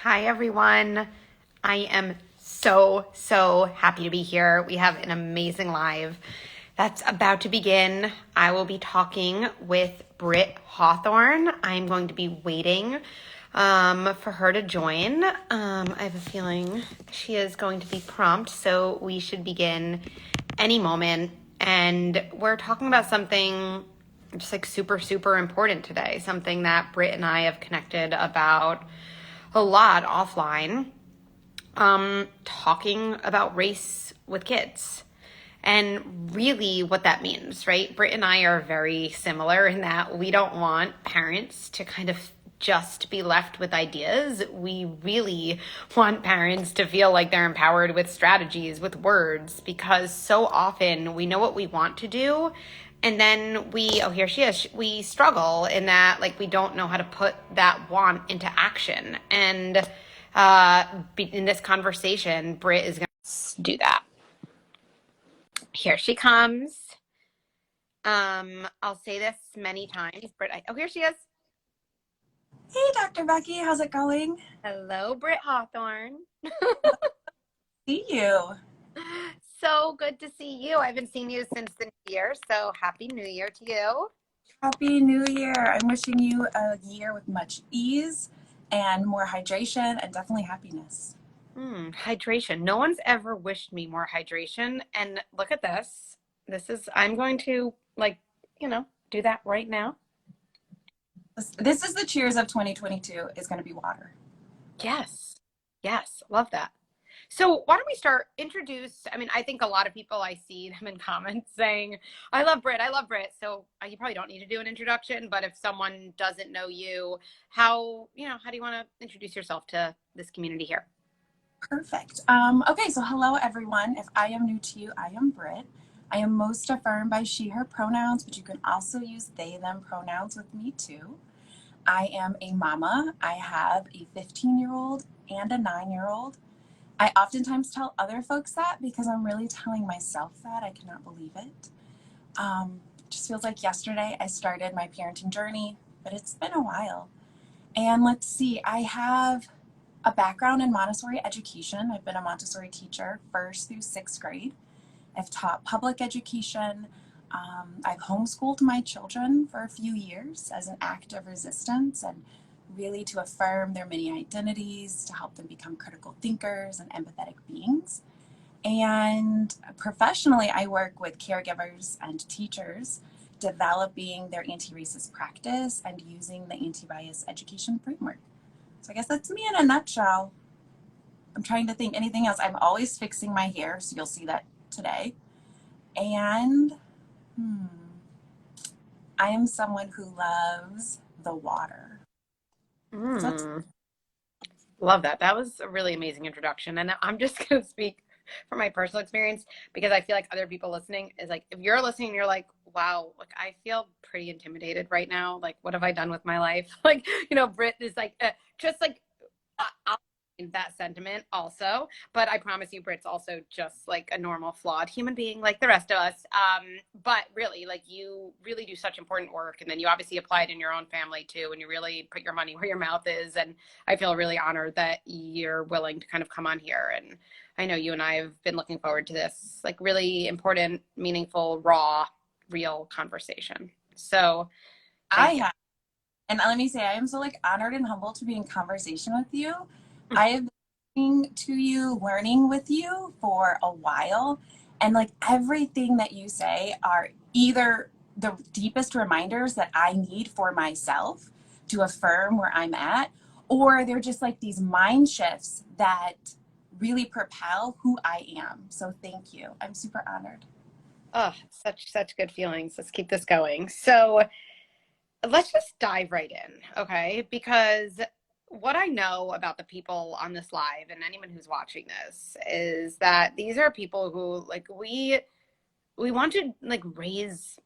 Hi, everyone. I am so happy to be here. We have an amazing live that's about to begin. I will be talking with Britt Hawthorne. I'm going to be waiting for her to join. I have a feeling she is going to be prompt, so we should begin any moment. And we're talking about something just like super important today, something that Britt and I have connected about a lot offline, talking about race with kids and really what that means, right? Britt and I are very similar in that we don't want parents to kind of just be left with ideas. We really want parents to feel like they're empowered with strategies, with words, because so often we know what we want to do. And then here she is, we struggle in that, like, we don't know how to put that want into action. And in this conversation, Britt is going to do that. Here she comes. I'll say this many times, Britt. Here she is. Hey, Dr. Becky, how's it going? Hello, Britt Hawthorne. See you. So good to see you. I haven't seen you since the new year, so happy new year to you. Happy New Year. I'm wishing you a year with much ease and more hydration and definitely happiness. Hydration. No one's ever wished me more hydration. And look at this. I'm going to do that right now. This is the cheers of 2022 is going to be water. Yes. Love that. So why don't we I think a lot of people, I see them in comments saying, I love Britt. So you probably don't need to do an introduction, but if someone doesn't know you, how do you want to introduce yourself to this community here? Perfect. Okay, so hello, everyone. If I am new to you, I am Britt. I am most affirmed by she, her pronouns, but you can also use they, them pronouns with me too. I am a mama. I have a 15-year-old and a 9-year-old. I oftentimes tell other folks that because I'm really telling myself that. I cannot believe it. Just feels like yesterday I started my parenting journey, but it's been a while. And let's see, I have a background in Montessori education. I've been a Montessori teacher first through sixth grade. I've taught public education. I've homeschooled my children for a few years as an act of resistance and really to affirm their many identities, to help them become critical thinkers and empathetic beings. And professionally, I work with caregivers and teachers developing their anti-racist practice and using the anti-bias education framework. So I guess that's me in a nutshell. I'm trying to think anything else. I'm always fixing my hair, so you'll see that today. And I am someone who loves the water. Love that. That was a really amazing introduction. And I'm just going to speak from my personal experience because I feel like other people listening is like, if you're listening and you're like, wow, like I feel pretty intimidated right now. Like, what have I done with my life? Like, Britt is like, just like, I'll that sentiment also, but I promise you Britt's also just like a normal flawed human being like the rest of us, but really, like, you really do such important work, and then you obviously apply it in your own family too, and you really put your money where your mouth is, and I feel really honored that you're willing to kind of come on here. And I know you and I have been looking forward to this like really important, meaningful, raw, real conversation. So I have, and let me say, I am so like honored and humbled to be in conversation with you. I have been listening to you, learning with you for a while, and like everything that you say are either the deepest reminders that I need for myself to affirm where I'm at, or they're just like these mind shifts that really propel who I am. So thank you. I'm super honored. Oh, such good feelings. Let's keep this going. So let's just dive right in, okay? Because what I know about the people on this live and anyone who's watching this is that these are people who like we want to like raise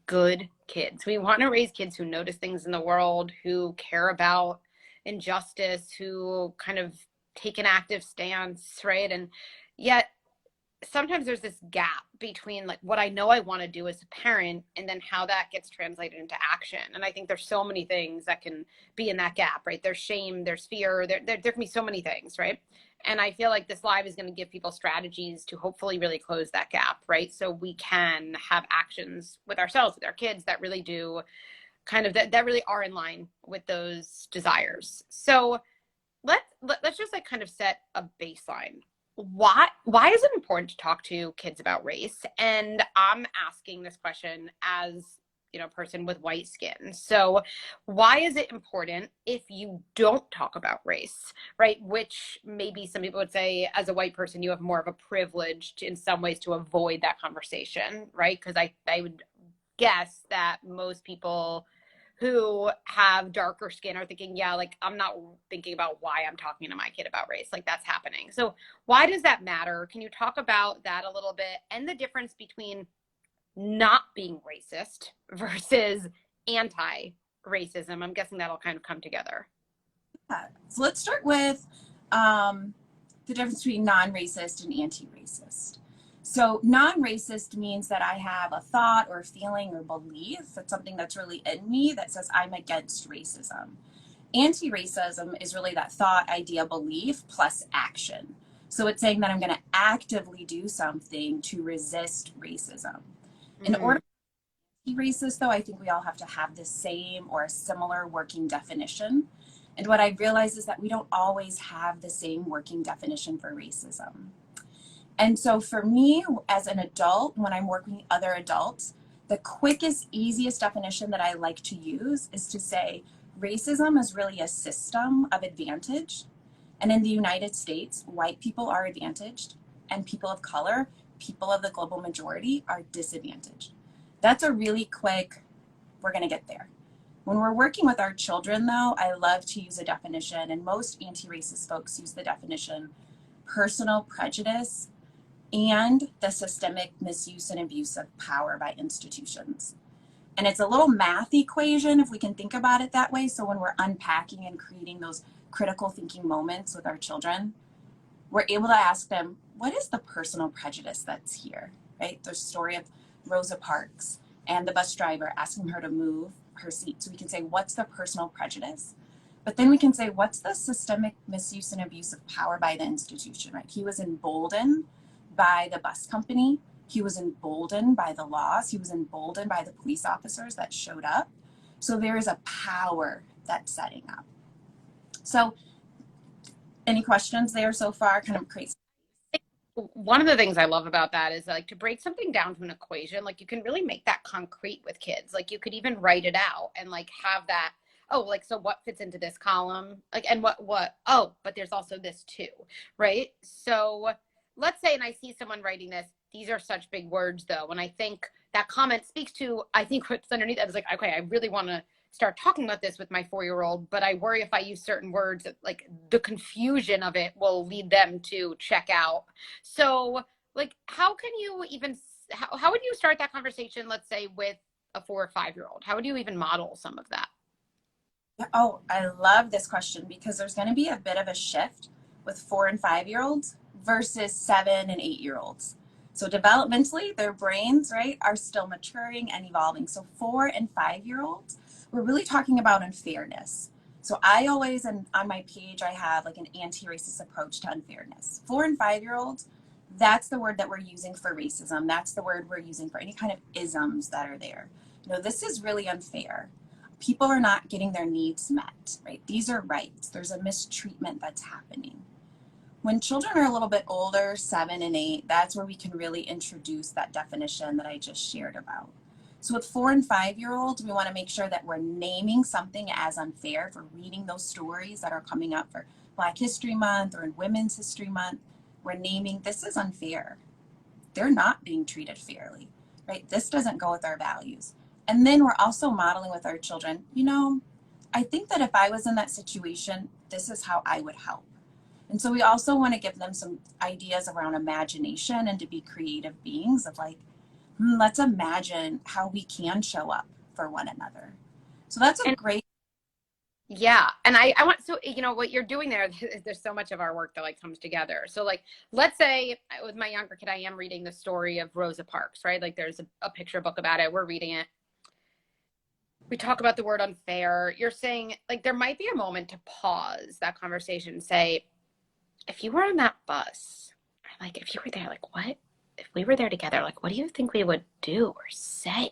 good kids. We want to raise kids who notice things in the world, who care about injustice, who kind of take an active stance, right? And yet sometimes there's this gap between like what I know I want to do as a parent and then how that gets translated into action. And I think there's so many things that can be in that gap, right? There's shame, there's fear, there can be so many things, right? And I feel like this live is going to give people strategies to hopefully really close that gap, right? So we can have actions with ourselves, with our kids that really do kind of that really are in line with those desires. So let's just like kind of set a baseline. Why is it important to talk to kids about race? And I'm asking this question as, you know, a person with white skin. So why is it important if you don't talk about race, right? Which maybe some people would say as a white person, you have more of a privilege in some ways to avoid that conversation, right? Because I would guess that most people who have darker skin are thinking, yeah, like I'm not thinking about why I'm talking to my kid about race. Like that's happening. So why does that matter? Can you talk about that a little bit and the difference between not being racist versus anti-racism? I'm guessing that'll kind of come together. Yeah. So let's start with the difference between non-racist and anti-racist. So non-racist means that I have a thought or feeling or belief, that's something that's really in me that says I'm against racism. Anti-racism is really that thought, idea, belief plus action. So it's saying that I'm going to actively do something to resist racism. In Mm-hmm. order to be racist, though, I think we all have to have the same or a similar working definition. And what I realize is that we don't always have the same working definition for racism. And so for me, as an adult, when I'm working with other adults, the quickest, easiest definition that I like to use is to say racism is really a system of advantage. And in the United States, white people are advantaged, and people of color, people of the global majority, are disadvantaged. That's a really quick, we're going to get there. When we're working with our children, though, I love to use a definition, and most anti-racist folks use the definition personal prejudice and the systemic misuse and abuse of power by institutions. And it's a little math equation if we can think about it that way. So when we're unpacking and creating those critical thinking moments with our children, we're able to ask them, what is the personal prejudice that's here, right? The story of Rosa Parks and the bus driver asking her to move her seat. So we can say, what's the personal prejudice? But then we can say, what's the systemic misuse and abuse of power by the institution, right? He was emboldened by the bus company. He was emboldened by the laws. He was emboldened by the police officers that showed up. So there is a power that's setting up. So any questions there so far? Kind of crazy. One of the things I love about that is like to break something down to an equation, like you can really make that concrete with kids. Like you could even write it out and like have that, oh, like, so what fits into this column? Like, and oh, but there's also this too, right? So let's say, and I see someone writing this, these are such big words though. And I think that comment speaks to, I think what's underneath that is like, okay, I really want to start talking about this with my 4-year-old, but I worry if I use certain words, like the confusion of it will lead them to check out. So like, how can you even, how would you start that conversation, let's say with a 4 or 5-year-old? How would you even model some of that? Oh, I love this question because there's going to be a bit of a shift with 4 and 5-year-olds versus 7 and 8-year-olds. So developmentally, their brains, right, are still maturing and evolving. So 4 and 5-year-olds, we're really talking about unfairness. So I always, and on my page, I have like an anti-racist approach to unfairness. 4 and 5-year-olds, that's the word that we're using for racism. That's the word we're using for any kind of isms that are there. You know, this is really unfair. People are not getting their needs met, right? These are rights. There's a mistreatment that's happening. When children are a little bit older, 7 and 8, that's where we can really introduce that definition that I just shared about. So with 4 and 5-year-olds, we want to make sure that we're naming something as unfair. If we're reading those stories that are coming up for Black History Month or in Women's History Month, we're naming this is unfair. They're not being treated fairly, right? This doesn't go with our values. And then we're also modeling with our children, you know, I think that if I was in that situation, this is how I would help. And so we also want to give them some ideas around imagination and to be creative beings of like, let's imagine how we can show up for one another. So that's a And great, Yeah. And I want, so, you know, what you're doing there, there's so much of our work that like comes together. So like, let's say with my younger kid, I am reading the story of Rosa Parks, right? Like there's a picture book about it. We're reading it. We talk about the word unfair. You're saying like, there might be a moment to pause that conversation and say, if you were on that bus, like if you were there, like what? If we were there together, like what do you think we would do or say?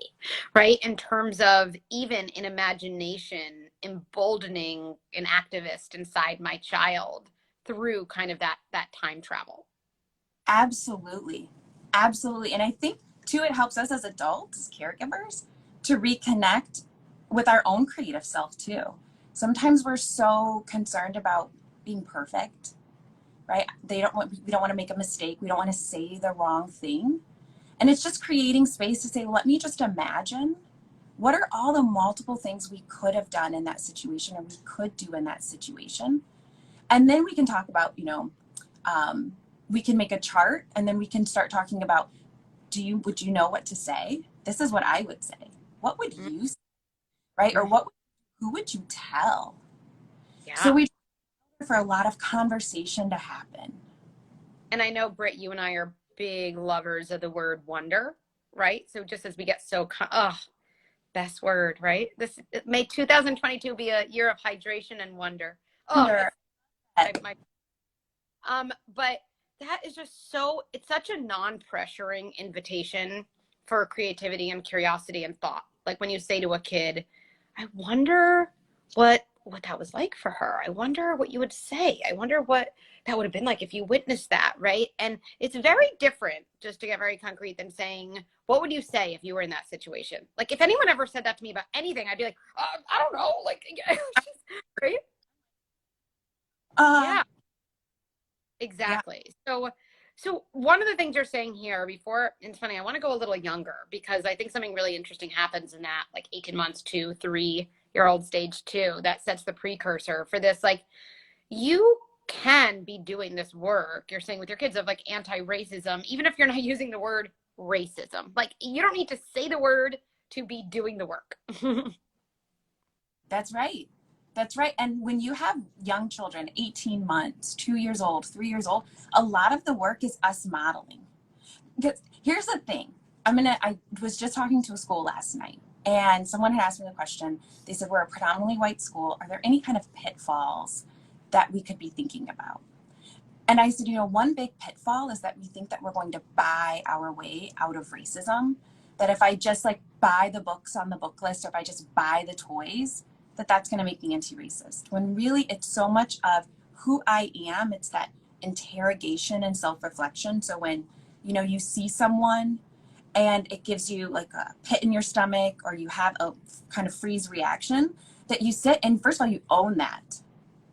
Right? In terms of even in imagination, emboldening an activist inside my child through kind of that time travel. Absolutely. Absolutely. And I think too, it helps us as adults, as caregivers, to reconnect with our own creative self too. Sometimes we're so concerned about being perfect, right? We don't want to make a mistake. We don't want to say the wrong thing. And it's just creating space to say, let me just imagine what are all the multiple things we could have done in that situation or we could do in that situation. And then we can talk about, we can make a chart and then we can start talking about, would you know what to say? This is what I would say. What would you say? Right? Or who would you tell? So Yeah. we for a lot of conversation to happen. And I know, Britt, you and I are big lovers of the word wonder, right? So just as we get so, best word, right? This may 2022 be a year of hydration and wonder. Oh, Wonder. my but that is just so, it's such a non-pressuring invitation for creativity and curiosity and thought. Like when you say to a kid, I wonder what that was like for her. I wonder what you would say. I wonder what that would have been like if you witnessed that, right? And it's very different, just to get very concrete, than saying, what would you say if you were in that situation? Like if anyone ever said that to me about anything, I'd be like, I don't know, like, right? Uh, Yeah. yeah. Exactly. So one of the things you're saying here before, and it's funny, I want to go a little younger because I think something really interesting happens in that like 18 months to 3-year old stage too, that sets the precursor for this. Like you can be doing this work, you're saying with your kids of like anti-racism, even if you're not using the word racism. Like you don't need to say the word to be doing the work. That's right. That's right. And when you have young children, 18 months, 2 years old, 3 years old, a lot of the work is us modeling. Because here's the thing. I was just talking to a school last night and someone had asked me the question. They said, we're a predominantly white school. Are there any kind of pitfalls that we could be thinking about? And I said, one big pitfall is that we think that we're going to buy our way out of racism. That if I just like buy the books on the book list, or if I just buy the toys, that's going to make me anti-racist. When really it's so much of who I am. It's that interrogation and self-reflection. So when, you see someone and it gives you like a pit in your stomach or you have a kind of freeze reaction, that you sit and first of all, you own that.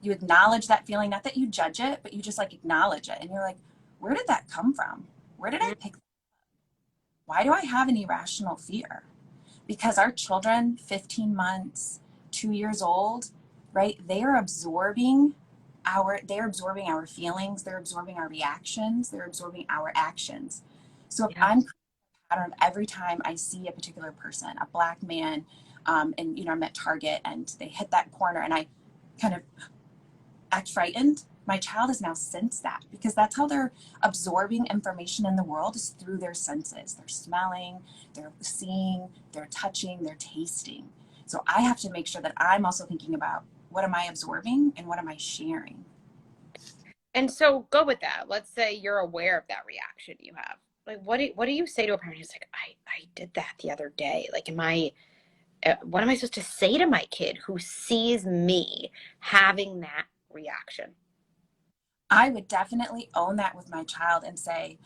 You acknowledge that feeling, not that you judge it, but you just like acknowledge it. And you're like, where did that come from? Where did I pick that up? Why do I have an irrational fear? Because our children, 15 months, 2 years old, right? They're absorbing our feelings, they're absorbing our reactions, they're absorbing our actions. So if Yeah. I'm creating a pattern every time I see a particular person, a black man, and I'm at Target and they hit that corner and I kind of act frightened, my child has now sensed that because that's how they're absorbing information in the world is through their senses. They're smelling, they're seeing, they're touching, they're tasting. So I have to make sure that I'm also thinking about what am I absorbing and what am I sharing? And so go with that. Let's say you're aware of that reaction you have. Like, what do you say to a parent who's like, I did that the other day? Like, what am I supposed to say to my kid who sees me having that reaction? I would definitely own that with my child and say,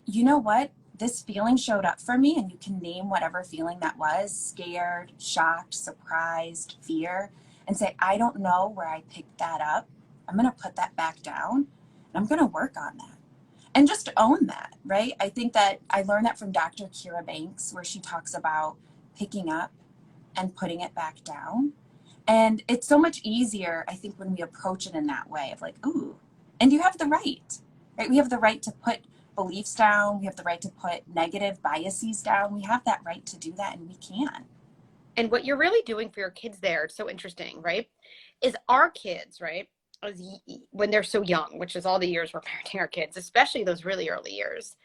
you know what? This feeling showed up for me, and you can name whatever feeling that was: scared, shocked, surprised, fear, and say, I don't know where I picked that up. I'm going to put that back down and I'm going to work on that. And just own that, right? I think that I learned that from Dr. Kira Banks, where she talks about picking up and putting it back down. And it's so much easier, I think, when we approach it in that way of like, ooh, and you have the right? We have the right to put beliefs down. We have the right to put negative biases down. We have that right to do that, and we can. And what you're really doing for your kids there, it's so interesting, right? is our kids, right? When they're so young, which is all the years we're parenting our kids, especially those really early years,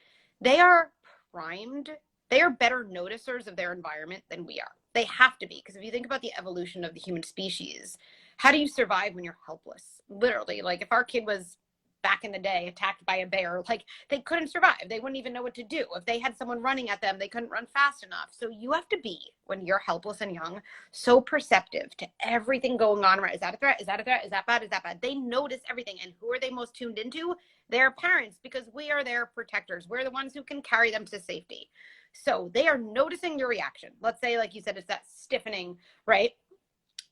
they are primed. They are better noticers of their environment than we are. They have to be, because if you think about the evolution of the human species, how do you survive when you're helpless? Literally, like if our kid was back in the day attacked by a bear, like they couldn't survive. They wouldn't even know what to do. If they had someone running at them, they couldn't run fast enough. So you have to be, when you're helpless and young, so perceptive to everything going on around. Is that a threat? Is that a threat? Is that bad? Is that bad? They notice everything. And who are they most tuned into? Their parents, because we are their protectors. We're the ones who can carry them to safety. So they are noticing your reaction. Let's say, like you said, it's that stiffening, right,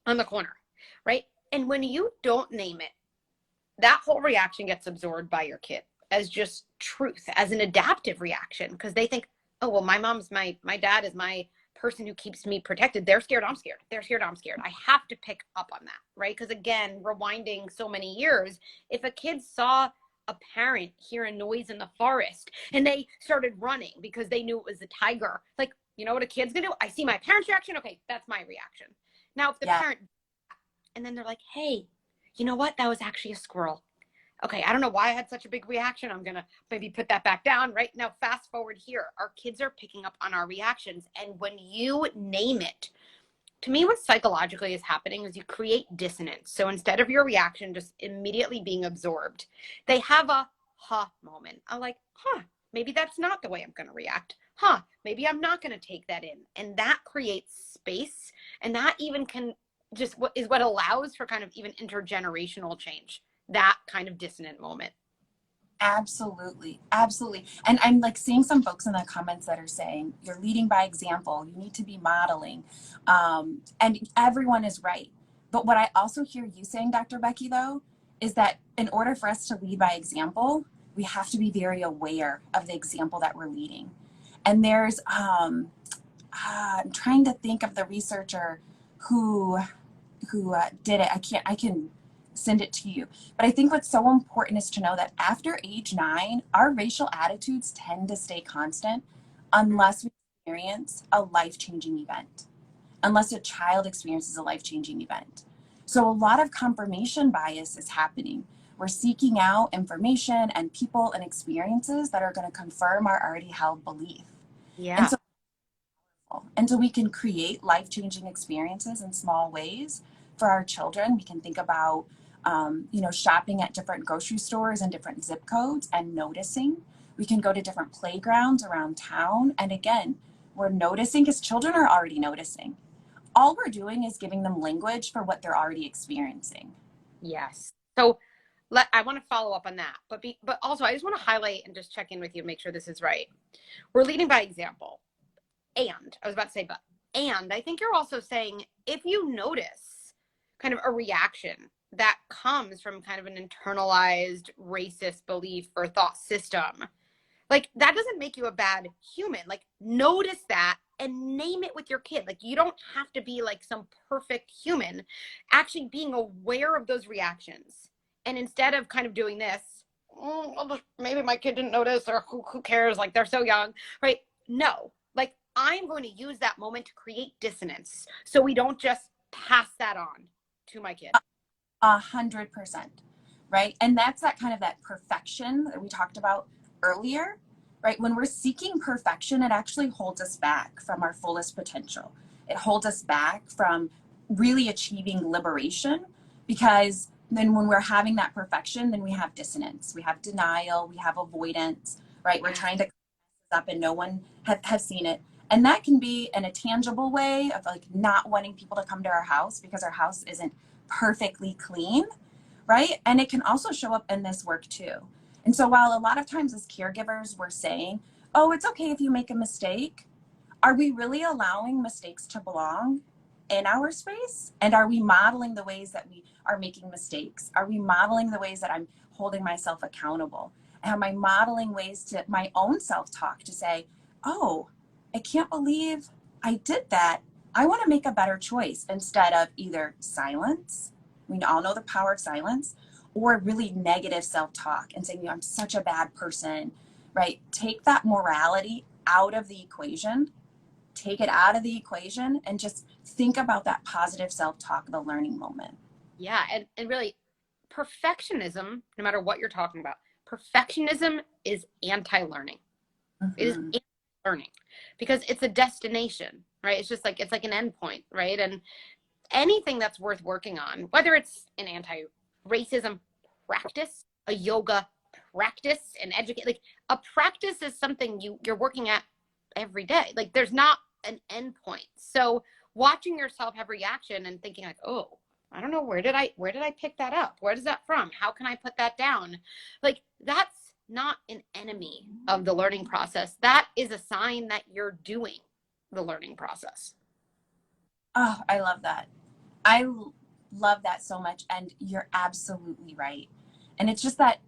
on the corner, right? And when you don't name it, that whole reaction gets absorbed by your kid as just truth, as an adaptive reaction, because they think, oh, well, my dad is my person who keeps me protected. They're scared, I'm scared. They're scared, I'm scared. I have to pick up on that, right? Because again, rewinding so many years, if a kid saw a parent hear a noise in the forest and they started running because they knew it was a tiger, like, you know what a kid's gonna do? I see my parent's reaction. Okay, that's my reaction. Now, if the parent, and then they're like, hey, you know what? That was actually a squirrel. Okay, I don't know why I had such a big reaction. I'm going to maybe put that back down. Right now, fast forward here. Our kids are picking up on our reactions. And when you name it, to me, what psychologically is happening is you create dissonance. So instead of your reaction just immediately being absorbed, they have a moment. I'm like, maybe that's not the way I'm going to react. Maybe I'm not going to take that in. And that creates space. And that even can just what allows for kind of even intergenerational change, that kind of dissonant moment. Absolutely. Absolutely. And I'm like seeing some folks in the comments that are saying you're leading by example. You need to be modeling. And everyone is right. But what I also hear you saying, Dr. Becky, though, is that in order for us to lead by example, we have to be very aware of the example that we're leading. And there's, I'm trying to think of the researcher who did it. I can send it to you. But I think what's so important is to know that after age 9, our racial attitudes tend to stay constant unless we experience a life-changing event, unless a child experiences a life-changing event. So a lot of confirmation bias is happening. We're seeking out information and people and experiences that are going to confirm our already held belief. Yeah. And so we can create life-changing experiences in small ways for our children. We can think about shopping at different grocery stores and different zip codes and noticing. We can go to different playgrounds around town. And again, we're noticing because children are already noticing. All we're doing is giving them language for what they're already experiencing. Yes. So I want to follow up on that, but also I just want to highlight and just check in with you and make sure this is right. We're leading by example. And I was about to say, and I think you're also saying if you notice kind of a reaction that comes from kind of an internalized racist belief or thought system, like that doesn't make you a bad human. Like notice that and name it with your kid. Like you don't have to be like some perfect human, actually being aware of those reactions. And instead of kind of doing this, maybe my kid didn't notice or who cares? Like they're so young, right? No, like I'm going to use that moment to create dissonance so we don't just pass that on to my kid. 100%, right? And that's that kind of that perfection that we talked about earlier, right? When we're seeking perfection, it actually holds us back from our fullest potential. It holds us back from really achieving liberation, because then when we're having that perfection, then we have dissonance, we have denial, we have avoidance, right? We're trying to cover this up and no one has seen it. And that can be in a tangible way of like not wanting people to come to our house because our house isn't perfectly clean, right? And it can also show up in this work too. And so while a lot of times as caregivers we're saying, oh, it's okay if you make a mistake, are we really allowing mistakes to belong in our space? And are we modeling the ways that we are making mistakes? Are we modeling the ways that I'm holding myself accountable? Am I modeling ways to my own self-talk to say, oh, I can't believe I did that. I want to make a better choice, instead of either silence, we all know the power of silence, or really negative self-talk and saying, I'm such a bad person, right? Take that morality out of the equation, take it out of the equation and just think about that positive self-talk of a learning moment. Yeah. And really, perfectionism, no matter what you're talking about, perfectionism is anti-learning. It is Mm-hmm. anti-learning because it's a destination, right? It's just like, it's like an endpoint, right? And anything that's worth working on, whether it's an anti-racism practice, a yoga practice, an educate, like a practice is something you're working at every day. Like there's not an endpoint. So watching yourself have reaction and thinking like, oh, I don't know, where did I pick that up? Where is that from? How can I put that down? Like that's not an enemy of the learning process. That is a sign that you're doing the learning process. Oh, I love that. Love that so much. And you're absolutely right. And it's just that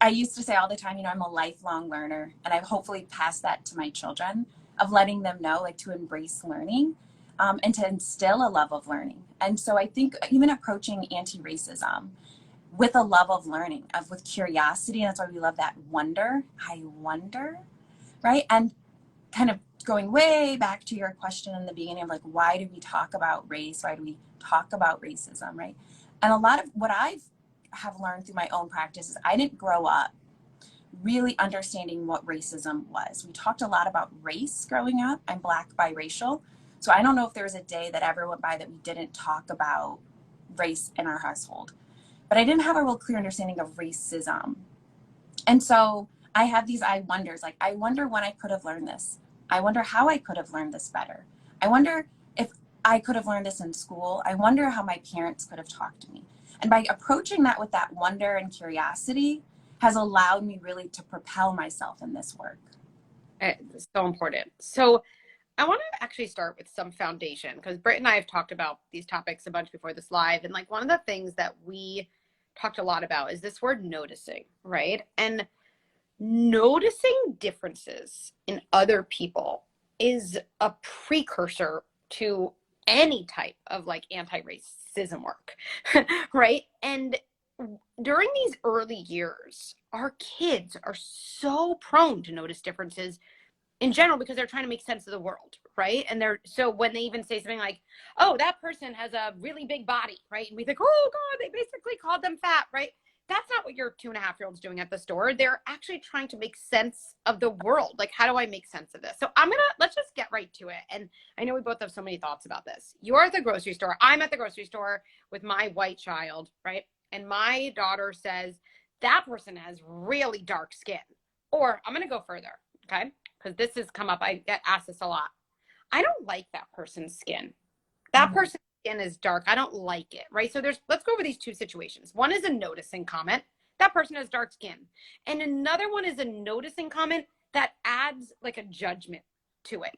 I used to say all the time, you know, I'm a lifelong learner, and I've hopefully passed that to my children of letting them know, like, to embrace learning, and to instill a love of learning. And so I think even approaching anti-racism with a love of learning, of with curiosity, and that's why we love that wonder. I wonder, right? And kind of going way back to your question in the beginning of like, why do we talk about race? Why do we talk about racism, right? And a lot of what I've have learned through my own practice is I didn't grow up really understanding what racism was. We talked a lot about race growing up. I'm Black biracial. So I don't know if there was a day that ever went by that we didn't talk about race in our household. But I didn't have a real clear understanding of racism. And so I have these I wonders, like, I wonder when I could have learned this. I wonder how I could have learned this better. I wonder if I could have learned this in school. I wonder how my parents could have talked to me. And by approaching that with that wonder and curiosity has allowed me really to propel myself in this work. It's so important. So I want to actually start with some foundation because Britt and I have talked about these topics a bunch before this live. And like one of the things that we talked a lot about is this word noticing, right? And noticing differences in other people is a precursor to any type of like anti-racism work, right? And during these early years, our kids are so prone to notice differences in general because they're trying to make sense of the world, right? And they're so when they even say something like, oh, that person has a really big body, right? And we think, oh God, they basically called them fat, right? That's not what your 2.5-year-old's doing at the store. They're actually trying to make sense of the world. Like, how do I make sense of this? So let's just get right to it. And I know we both have so many thoughts about this. You're at the grocery store. I'm at the grocery store with my white child, right? And my daughter says, that person has really dark skin. Or I'm going to go further, okay? Because this has come up. I get asked this a lot. I don't like that person's skin. That person's skin is dark. I don't like it, right? So let's go over these two situations. One is a noticing comment. That person has dark skin. And another one is a noticing comment that adds like a judgment to it,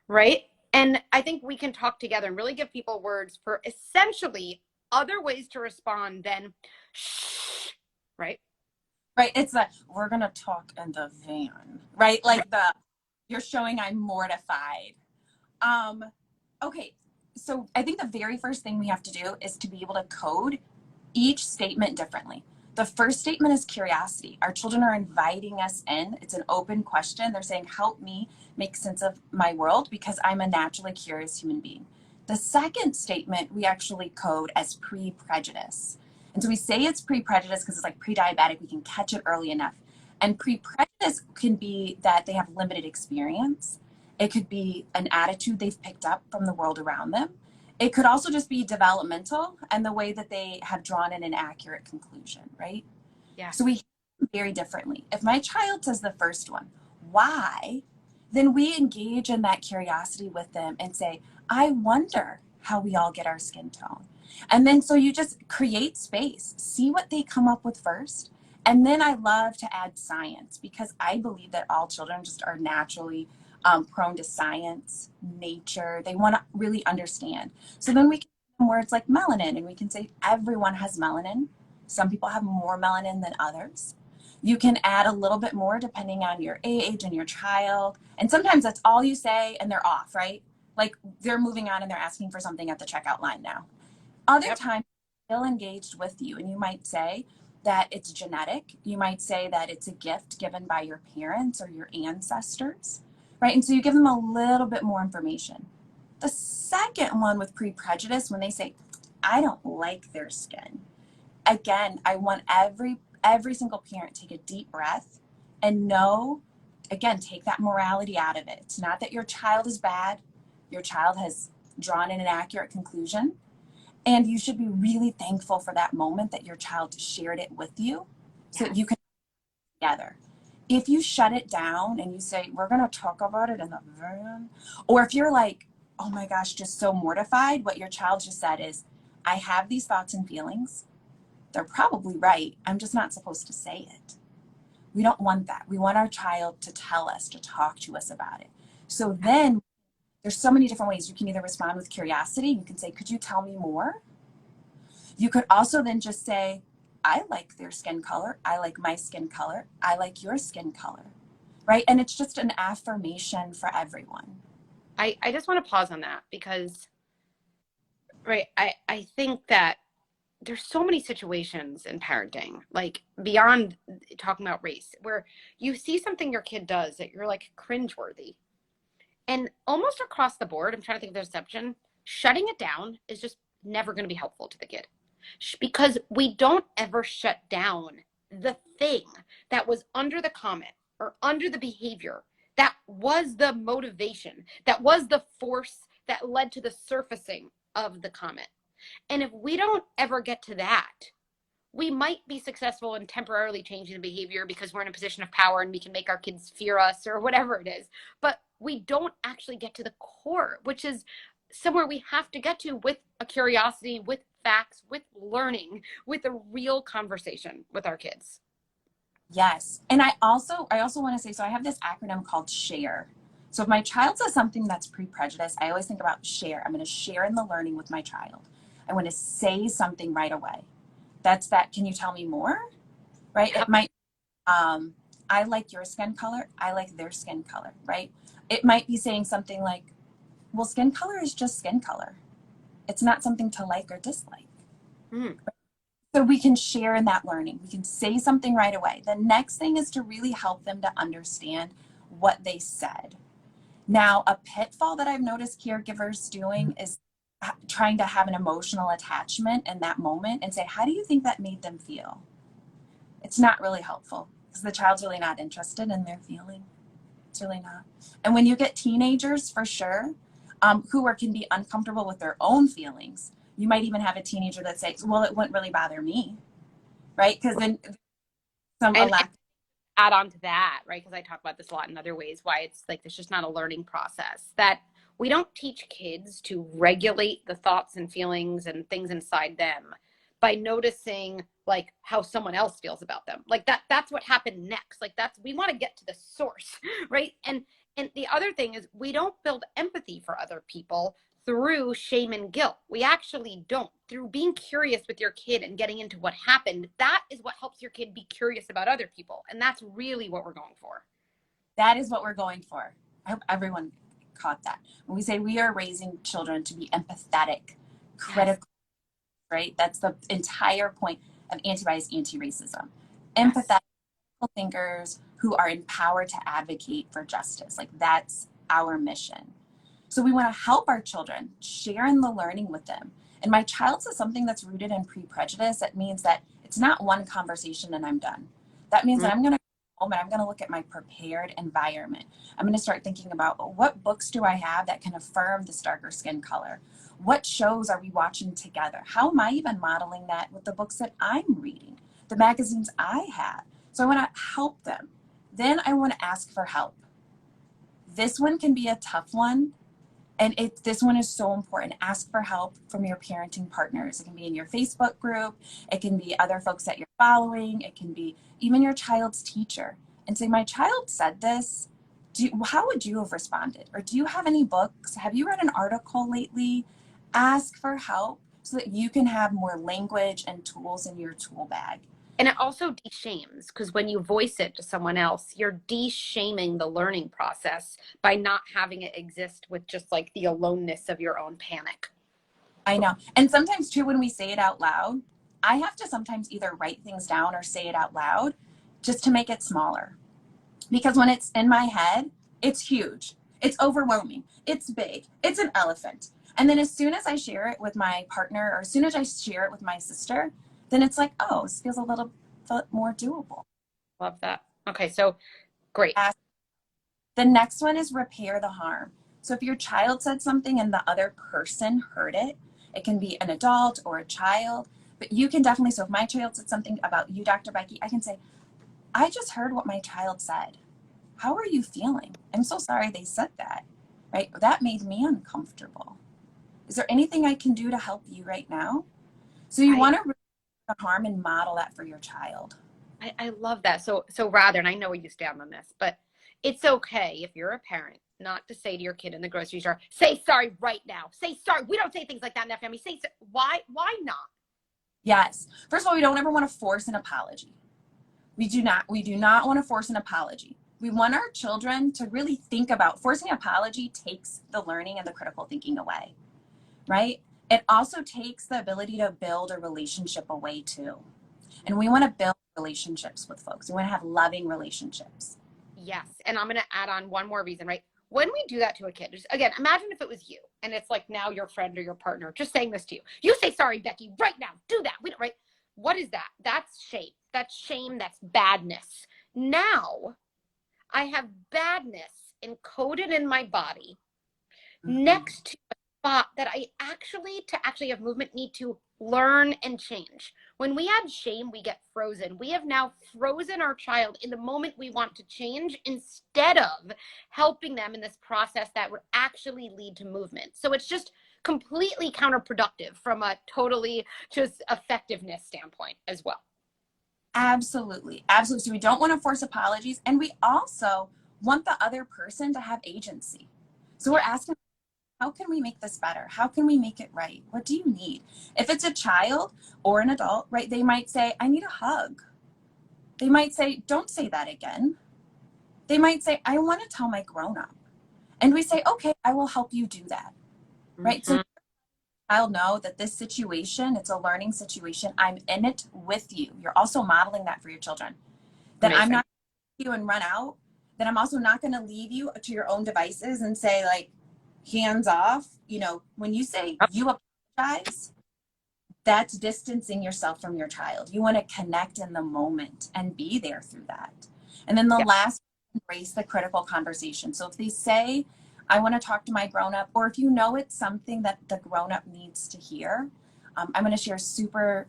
right? And I think we can talk together and really give people words for essentially other ways to respond than shh, right? Right. It's like, we're going to talk in the van, right? Like you're showing I'm mortified. Um, okay. So I think the very first thing we have to do is to be able to code each statement differently. The first statement is curiosity. Our children are inviting us in. It's an open question. They're saying, help me make sense of my world because I'm a naturally curious human being. The second statement we actually code as pre-prejudice. And so we say it's pre-prejudice because it's like pre-diabetic. We can catch it early enough. And pre-prejudice can be that they have limited experience. It could be an attitude they've picked up from the world around them. It could also just be developmental and the way that they have drawn an inaccurate conclusion, right? Yeah. So we hear them very differently. If my child says the first one, why? Then we engage in that curiosity with them and say, I wonder how we all get our skin tone. And then so you just create space, see what they come up with first. And then I love to add science because I believe that all children just are naturally prone to science, nature. They want to really understand. So then we can use words like melanin, and we can say everyone has melanin. Some people have more melanin than others. You can add a little bit more depending on your age and your child. And sometimes that's all you say and they're off, right? Like they're moving on and they're asking for something at the checkout line now. Other times, still engaged with you, and you might say that it's genetic. You might say that it's a gift given by your parents or your ancestors, right? And so you give them a little bit more information. The second one with pre-prejudice, when they say, I don't like their skin. Again, I want every single parent to take a deep breath and know, again, take that morality out of it. It's not that your child is bad. Your child has drawn an inaccurate conclusion. And you should be really thankful for that moment that your child shared it with you so that you can together. If you shut it down and you say, we're going to talk about it in the very end, or if you're like, oh my gosh, just so mortified, what your child just said is, I have these thoughts and feelings. They're probably right. I'm just not supposed to say it. We don't want that. We want our child to tell us, to talk to us about it. So then there's so many different ways. You can either respond with curiosity. You can say, could you tell me more? You could also then just say, I like their skin color. I like my skin color. I like your skin color, right? And it's just an affirmation for everyone. I just want to pause on that because, right, I think that there's so many situations in parenting, like beyond talking about race, where you see something your kid does that you're like cringeworthy. And almost across the board, I'm trying to think of the exception, shutting it down is just never going to be helpful to the kid. Because we don't ever shut down the thing that was under the comment or under the behavior that was the motivation, that was the force that led to the surfacing of the comment. And if we don't ever get to that, we might be successful in temporarily changing the behavior because we're in a position of power and we can make our kids fear us or whatever it is. But we don't actually get to the core, which is somewhere we have to get to with a curiosity, with facts, with learning, with a real conversation with our kids. Yes. And I also want to say, so I have this acronym called SHARE. So if my child says something that's pre-prejudice, I always think about share. I'm going to share in the learning with my child. I want to say something right away. That's that. Can you tell me more? Right? It might, I like your skin color. I like their skin color, right? It might be saying something like, well, skin color is just skin color. It's not something to like or dislike. Mm. So we can share in that learning. We can say something right away. The next thing is to really help them to understand what they said. Now, a pitfall that I've noticed caregivers doing is trying to have an emotional attachment in that moment and say, how do you think that made them feel? It's not really helpful because the child's really not interested in their feeling. It's really not. And when you get teenagers, for sure, who can be uncomfortable with their own feelings, you might even have a teenager that says, well, it wouldn't really bother me, right? Because then And add on to that, right? Because I talk about this a lot in other ways, why it's like there's just not a learning process, that we don't teach kids to regulate the thoughts and feelings and things inside them by noticing like how someone else feels about them. Like that's what happened next. Like we want to get to the source, right? And the other thing is we don't build empathy for other people through shame and guilt. We actually don't. Through being curious with your kid and getting into what happened, that is what helps your kid be curious about other people. And that's really what we're going for. That is what we're going for. I hope everyone caught that. When we say we are raising children to be empathetic, critical, yes, right? That's the entire point of anti-bias, anti-racism. Yes. Empathetic thinkers who are empowered to advocate for justice. Like that's our mission. So we want to help our children, share in the learning with them. And my child says something that's rooted in pre-prejudice. That means that it's not one conversation and I'm done. That means that I'm going to go home and I'm going to look at my prepared environment. I'm going to start thinking about what books do I have that can affirm this darker skin color? What shows are we watching together? How am I even modeling that with the books that I'm reading, the magazines I have? So I want to help them. Then I want to ask for help. This one can be a tough one. And this one is so important. Ask for help from your parenting partners. It can be in your Facebook group. It can be other folks that you're following. It can be even your child's teacher. And say, my child said this. How would you have responded? Or do you have any books? Have you read an article lately? Ask for help so that you can have more language and tools in your tool bag. And it also de-shames, because when you voice it to someone else, you're de-shaming the learning process by not having it exist with just like the aloneness of your own panic. I know. And sometimes too, when we say it out loud, I have to sometimes either write things down or say it out loud just to make it smaller. Because when it's in my head, it's huge. It's overwhelming. It's big. It's an elephant. And then as soon as I share it with my partner, or as soon as I share it with my sister, then it's like, oh, this feels a little bit more doable. Love that. Okay, so great. The next one is repair the harm. So if your child said something and the other person heard it, it can be an adult or a child, but you can definitely, so if my child said something about you, Dr. Becky, I can say, I just heard what my child said. How are you feeling? I'm so sorry they said that, right? That made me uncomfortable. Is there anything I can do to help you right now? So you want to repair the harm and model that for your child. I love that. So rather, and I know where you stand on this, but it's okay if you're a parent not to say to your kid in the grocery store, say sorry right now. Say sorry. We don't say things like that in that family. Say why not? Yes. First of all, we don't ever want to force an apology. We do not want to force an apology. We want our children to really think about forcing an apology takes the learning and the critical thinking away, right? It also takes the ability to build a relationship away too. And we want to build relationships with folks. We want to have loving relationships. Yes. And I'm going to add on one more reason, right? When we do that to a kid, just, again, imagine if it was you and it's like now your friend or your partner just saying this to you. You say, sorry, Becky, right now, do that. We don't, right? What is that? That's shame. That's shame. That's badness. Now I have badness encoded in my body next to a spot that I to actually have movement, need to learn and change. When we add shame, we get frozen. We have now frozen our child in the moment we want to change instead of helping them in this process that would actually lead to movement. So it's just completely counterproductive from a totally just effectiveness standpoint as well. Absolutely. Absolutely. So we don't want to force apologies. And we also want the other person to have agency. So we're asking, how can we make this better? How can we make it right? What do you need? If it's a child or an adult, right, they might say, I need a hug. They might say, don't say that again. They might say, I want to tell my grown-up. And we say, okay, I will help you do that. Right? So child know that this situation, it's a learning situation. I'm in it with you. You're also modeling that for your children. That I'm not going to you and run out. That I'm also not going to leave you to your own devices and say like, hands off. You know, when you say you apologize, that's distancing yourself from your child. You want to connect in the moment and be there through that. And then the last, embrace the critical conversation. So if they say, I want to talk to my grown-up, or if you know it's something that the grown-up needs to hear, I'm going to share a super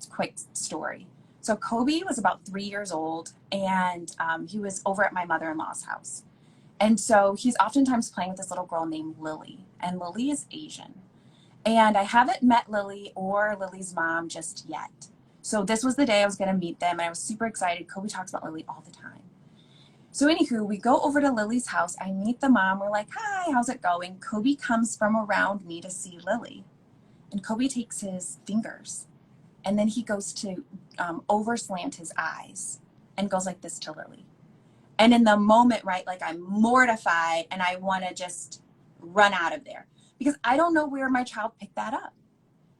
quick story. So Kobe was about 3 years old, and he was over at my mother-in-law's house. And so he's oftentimes playing with this little girl named Lily, and Lily is Asian. And I haven't met Lily or Lily's mom just yet. So this was the day I was going to meet them, and I was super excited. Kobe talks about Lily all the time. So anywho, we go over to Lily's house. I meet the mom. We're like, hi, how's it going? Kobe comes from around me to see Lily. And Kobe takes his fingers, and then he goes to overslant his eyes and goes like this to Lily. And in the moment, right, like I'm mortified and I want to just run out of there because I don't know where my child picked that up.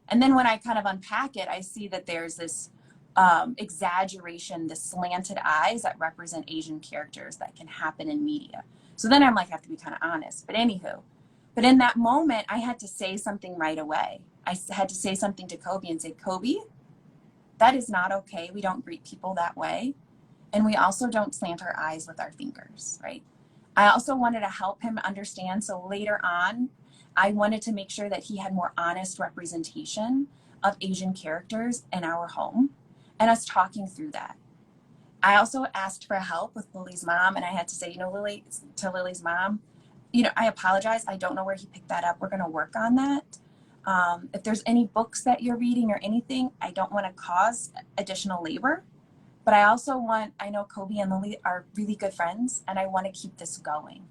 And then when I kind of unpack it, I see that there's this exaggeration, the slanted eyes that represent Asian characters that can happen in media. So then I'm like, I have to be kind of honest. But anywho, but in that moment, I had to say something right away. I had to say something to Kobe and say, Kobe, that is not okay. We don't greet people that way. And we also don't slant our eyes with our fingers, right? I also wanted to help him understand. So later on, I wanted to make sure that he had more honest representation of Asian characters in our home and us talking through that. I also asked for help with Lily's mom, and I had to say, you know, Lily's mom, you know, I apologize. I don't know where he picked that up. We're going to work on that. If there's any books that you're reading or anything, I don't want to cause additional labor. But I also I know Kobe and Lily are really good friends, and I want to keep this going.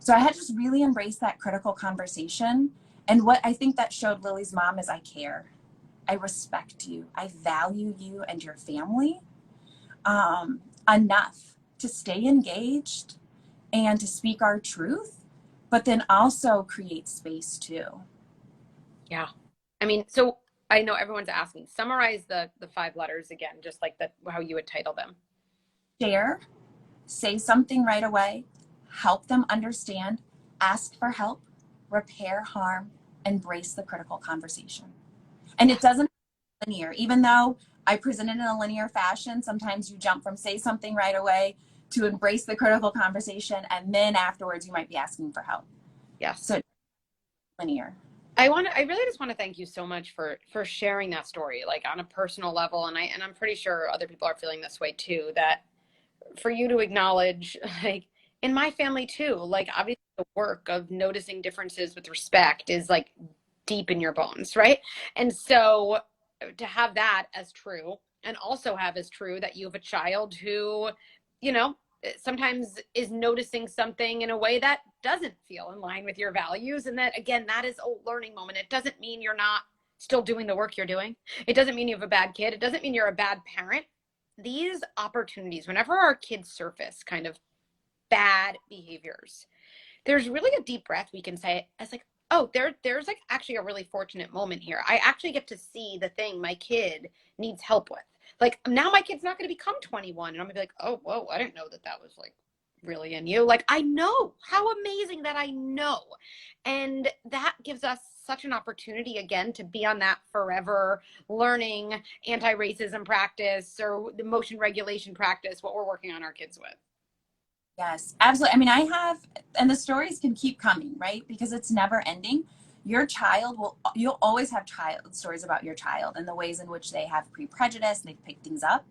So I had to just really embrace that critical conversation. And what I think that showed Lily's mom is I care. I respect you. I value you and your family enough to stay engaged and to speak our truth, but then also create space too. Yeah. I mean, so I know everyone's asking, summarize the 5 letters again, just like how you would title them. Share, say something right away, help them understand, ask for help, repair harm, embrace the critical conversation. And it doesn't linear, even though I present it in a linear fashion. Sometimes you jump from say something right away to embrace the critical conversation, and then afterwards you might be asking for help. Yes. So linear. I really just want to thank you so much for sharing that story, like on a personal level. And I'm pretty sure other people are feeling this way too, that for you to acknowledge, like in my family too, like obviously the work of noticing differences with respect is like deep in your bones, right? And so to have that as true, and also have as true that you have a child who, you know, sometimes is noticing something in a way that doesn't feel in line with your values. And that, again, that is a learning moment. It doesn't mean you're not still doing the work you're doing. It doesn't mean you have a bad kid. It doesn't mean you're a bad parent. These opportunities, whenever our kids surface kind of bad behaviors, there's really a deep breath we can say as like, oh, there's like actually a really fortunate moment here. I actually get to see the thing my kid needs help with. Like now my kid's not going to become 21 and I'm gonna be like, oh, whoa, I didn't know that was like really in you. Like I know, how amazing that I know. And that gives us such an opportunity again to be on that forever learning anti-racism practice or the emotion regulation practice, what we're working on our kids with. Yes, absolutely. I mean, I have, and the stories can keep coming, right? Because it's never ending. Your child you'll always have child stories about your child and the ways in which they have pre-prejudice, they've picked things up.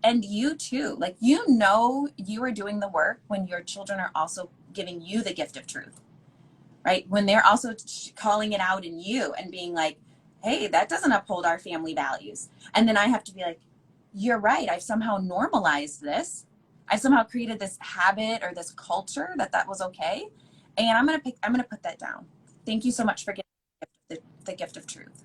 And you too, like, you know, you are doing the work when your children are also giving you the gift of truth, right? When they're also calling it out in you and being like, hey, that doesn't uphold our family values. And then I have to be like, you're right. I've somehow normalized this. I've somehow created this habit or this culture that was okay. And I'm going to put that down. Thank you so much for giving the gift of truth.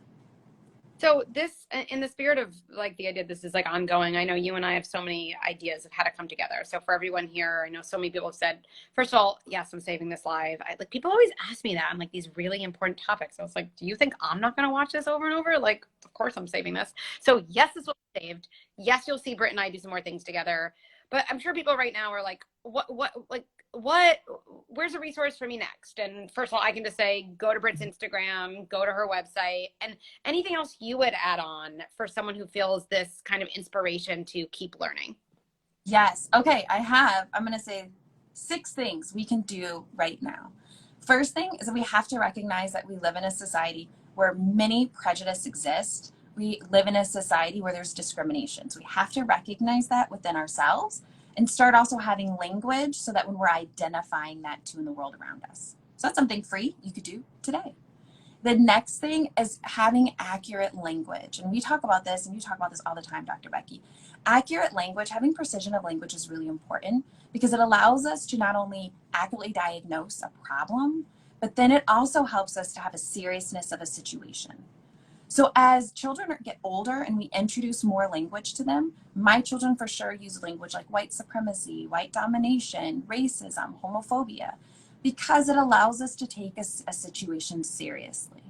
So this, in the spirit of like the idea, this is like ongoing. I know you and I have so many ideas of how to come together. So for everyone here, I know so many people have said, first of all, yes, I'm saving this live. Like people always ask me that on like these really important topics. I was like, do you think I'm not going to watch this over and over? Like, of course I'm saving this. So yes, this will be saved. Yes, you'll see Britt and I do some more things together. But I'm sure people right now are like, where's a resource for me next? And first of all, I can just say, go to Britt's Instagram, go to her website, and anything else you would add on for someone who feels this kind of inspiration to keep learning? Yes. Okay. I'm going to say 6 things we can do right now. First thing is that we have to recognize that we live in a society where many prejudice exist. We live in a society where there's discrimination. So we have to recognize that within ourselves and start also having language so that when we're identifying that too in the world around us. So that's something free you could do today. The next thing is having accurate language. And we talk about this, and you talk about this all the time, Dr. Becky. Accurate language, having precision of language is really important because it allows us to not only accurately diagnose a problem, but then it also helps us to have a seriousness of a situation. So as children get older and we introduce more language to them, my children for sure use language like white supremacy, white domination, racism, homophobia, because it allows us to take a situation seriously.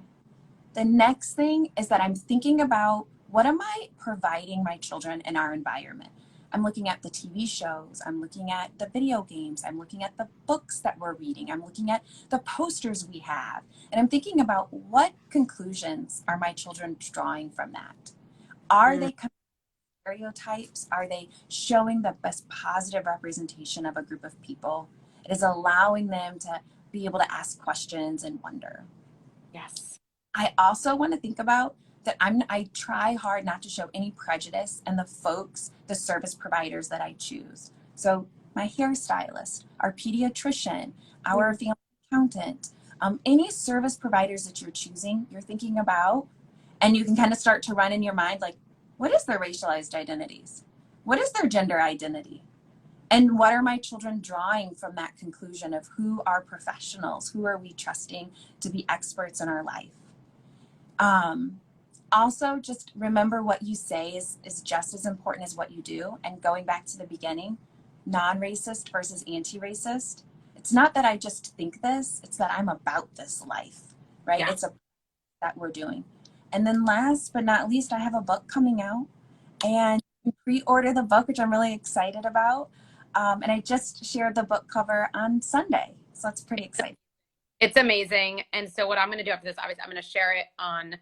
The next thing is that I'm thinking about, what am I providing my children in our environment? I'm looking at the TV shows, I'm looking at the video games, I'm looking at the books that we're reading, I'm looking at the posters we have, and I'm thinking about what conclusions are my children drawing from that? Are they stereotypes? Are they showing the best positive representation of a group of people? It is allowing them to be able to ask questions and wonder. Yes. I also want to think about that I try hard not to show any prejudice in the service providers that I choose. So my hairstylist, our pediatrician, our family accountant, any service providers that you're choosing, you're thinking about, and you can kind of start to run in your mind, like, what is their racialized identities? What is their gender identity? And what are my children drawing from that conclusion of who are professionals? Who are we trusting to be experts in our life? Also, just remember what you say is just as important as what you do. And going back to the beginning, non-racist versus anti-racist. It's not that I just think this, it's that I'm about this life, right? Yeah. It's that we're doing. And then last but not least, I have a book coming out, and you can pre-order the book, which I'm really excited about. And I just shared the book cover on Sunday. So that's pretty exciting. It's amazing. And so what I'm going to do after this, obviously, I'm going to share it on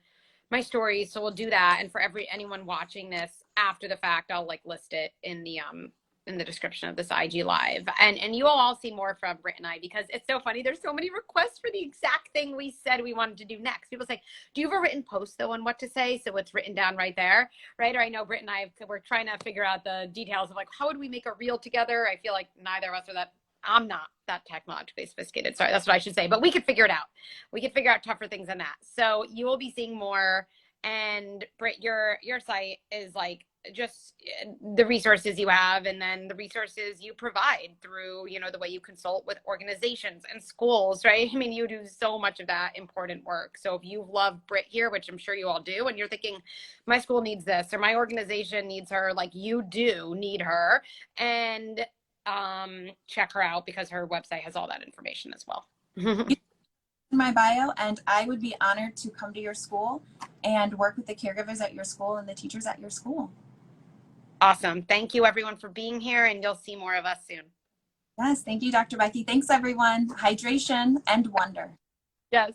my stories. So we'll do that. And for anyone watching this after the fact, I'll like list it in the description of this IG live. And you will all see more from Britt and I, because it's so funny. There's so many requests for the exact thing we said we wanted to do next. People say, do you have a written post though on what to say? So it's written down right there, right? Or I know Britt and I, we're trying to figure out the details of like, how would we make a reel together? I feel like neither of us are that, I'm not that technologically sophisticated. Sorry, that's what I should say. But we could figure it out. We could figure out tougher things than that. So you will be seeing more. And Britt, your site is like just the resources you have, and then the resources you provide through, you know, the way you consult with organizations and schools, right? I mean, you do so much of that important work. So if you love Britt here, which I'm sure you all do, and you're thinking, my school needs this, or my organization needs her, like you do need her, and check her out, because her website has all that information as well. In my bio, and I would be honored to come to your school and work with the caregivers at your school and the teachers at your school. Awesome. Thank you everyone for being here, and you'll see more of us soon. Yes, thank you, Dr. Becky. Thanks everyone. Hydration and wonder. Yes.